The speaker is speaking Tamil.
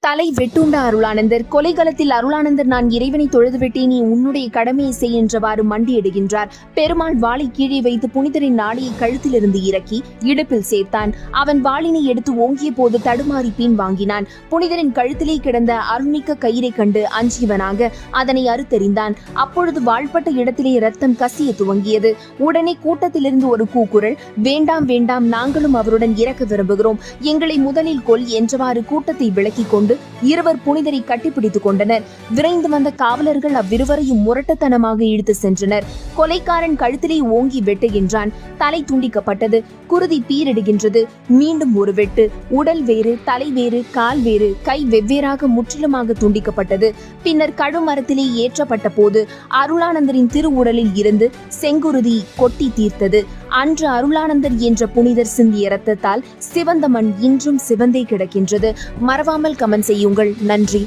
தலை வெட்டுண்ட அருளானந்தர் கொலைகளத்தில் அருளானந்தர் நான் இறைவனை தொழுதுவிட்டேன், நீ உன்னுடைய கடமையை செய் என்றவாறு மண்டியிடுகின்றார். பெருமாள் வாளை கீழே வைத்து புனிதரின் நாடியை கழுத்திலிருந்து இறக்கி இடுப்பில் சேர்த்தான். அவன் வாளினை எடுத்து ஓங்கிய போது தடுமாறி பின் வாங்கினான். புனிதரின் கழுத்திலே கிடந்த அருள்மிக்க கயிறை கண்டு அஞ்சியவனாக அதனை அறுத்தெறிந்தான். அப்பொழுது வாழ்பட்ட இடத்திலே ரத்தம் கசிய துவங்கியது. உடனே கூட்டத்திலிருந்து ஒரு கூக்குரல், வேண்டாம் வேண்டாம், நாங்களும் அவருடன் இறக்க விரும்புகிறோம், எங்களை முதலில் கொல் என்றவாறு கூட்டத்தை விலக்கிக் கொண்டு இருவர் புனிதரை கட்டிப்பிடித்துக் கொண்டனர். விரைந்து வந்த காவலர்கள் அவ்விருவரையும் முரட்டத்தனமாக இழுத்து சென்றனர். கொலைக்காரன் கழுத்திலே ஓங்கி வெட்டுகின்றான். தலை துண்டிக்கப்பட்டது. குருதி பீரிடுகின்றது. மீண்டும் ஒரு வெட்டு. உடல் வேறு, தலை வேறு, கால் வேறு, கை வெவ்வேறாக முற்றிலுமாக துண்டிக்கப்பட்டது. பின்னர் கழுமரத்திலே ஏற்றப்பட்ட போது அருளானந்தரின் திருவுடலில் இருந்து செங்குருதி கொட்டி தீர்த்தது. அன்று அருளானந்தர் என்ற புனிதர் சிந்திய இரத்தத்தால் சிவந்த மண் இன்றும் சிவந்தே கிடக்கின்றது. மறவாமல் கமெண்ட் செய்யுங்கள். நன்றி.